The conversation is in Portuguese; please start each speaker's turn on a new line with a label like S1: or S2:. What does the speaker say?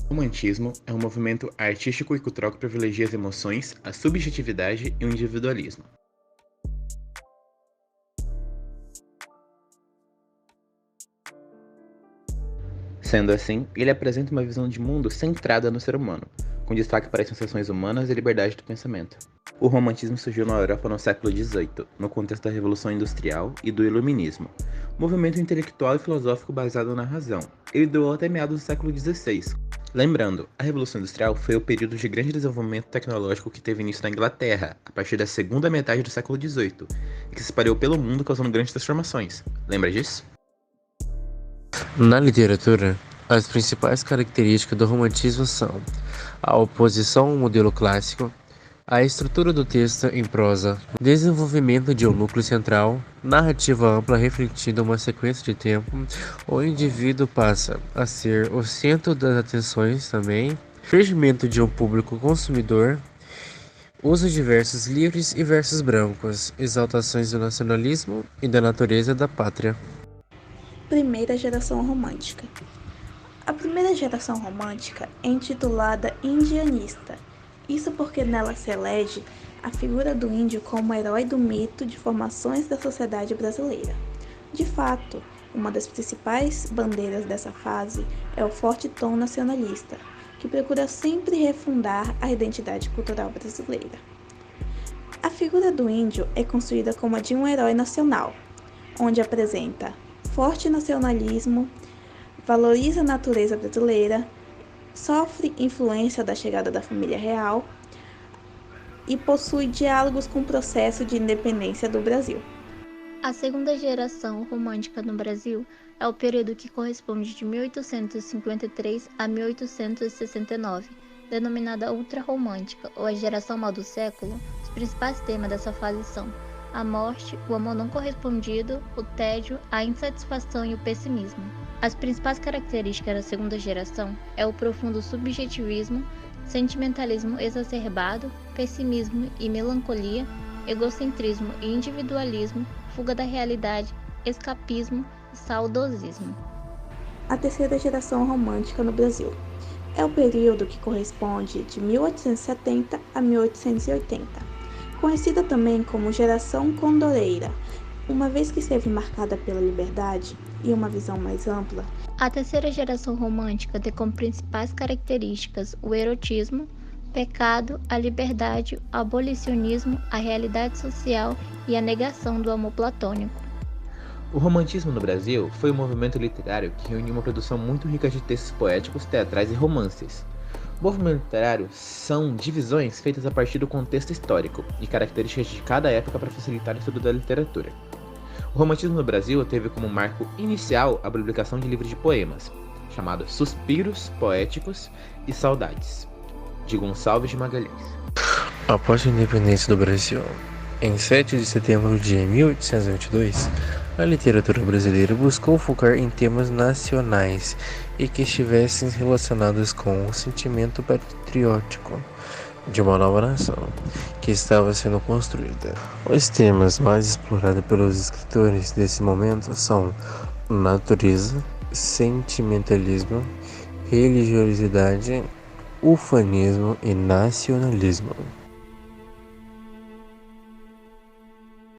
S1: O romantismo é um movimento artístico e cultural que privilegia as emoções, a subjetividade e o individualismo. Sendo assim, ele apresenta uma visão de mundo centrada no ser humano, com destaque para as sensações humanas e liberdade do pensamento. O romantismo surgiu na Europa no século XVIII, no contexto da Revolução Industrial e do Iluminismo, movimento intelectual e filosófico baseado na razão. Ele durou até meados do século XVI. Lembrando, a Revolução Industrial foi o período de grande desenvolvimento tecnológico que teve início na Inglaterra, a partir da segunda metade do século XVIII, e que se espalhou pelo mundo causando grandes transformações. Lembra disso?
S2: Na literatura, as principais características do romantismo são a oposição ao modelo clássico, a estrutura do texto em prosa, desenvolvimento de um núcleo central, narrativa ampla refletindo uma sequência de tempo, o indivíduo passa a ser o centro das atenções também, surgimento de um público consumidor, uso de versos livres e versos brancos, exaltações do nacionalismo e da natureza da pátria.
S3: Primeira geração romântica. A primeira geração romântica é intitulada indianista, isso porque nela se elege a figura do índio como herói do mito de formações da sociedade brasileira. De fato, uma das principais bandeiras dessa fase é o forte tom nacionalista, que procura sempre refundar a identidade cultural brasileira. A figura do índio é construída como a de um herói nacional, onde apresenta forte nacionalismo, valoriza a natureza brasileira, sofre influência da chegada da família real e possui diálogos com o processo de independência do Brasil.
S4: A segunda geração romântica no Brasil é o período que corresponde de 1853 a 1869, denominada ultrarromântica ou a geração mal do século. Os principais temas dessa fase são a morte, o amor não correspondido, o tédio, a insatisfação e o pessimismo. As principais características da segunda geração é o profundo subjetivismo, sentimentalismo exacerbado, pessimismo e melancolia, egocentrismo e individualismo, fuga da realidade, escapismo e saudosismo.
S3: A terceira geração romântica no Brasil é o período que corresponde de 1870 a 1880. Conhecida também como geração condoreira, uma vez que esteve marcada pela liberdade e uma visão mais ampla.
S4: A terceira geração romântica tem como principais características o erotismo, pecado, a liberdade, o abolicionismo, a realidade social e a negação do amor platônico.
S1: O romantismo no Brasil foi um movimento literário que reuniu uma produção muito rica de textos poéticos, teatrais e romances. O movimento literário são divisões feitas a partir do contexto histórico e características de cada época para facilitar o estudo da literatura. O romantismo no Brasil teve como marco inicial a publicação de livros de poemas, chamados Suspiros Poéticos e Saudades, de Gonçalves de Magalhães.
S2: Após a independência do Brasil, em 7 de setembro de 1822, a literatura brasileira buscou focar em temas nacionais e que estivessem relacionados com o sentimento patriótico de uma nova nação que estava sendo construída. Os temas mais explorados pelos escritores desse momento são natureza, sentimentalismo, religiosidade, ufanismo e nacionalismo.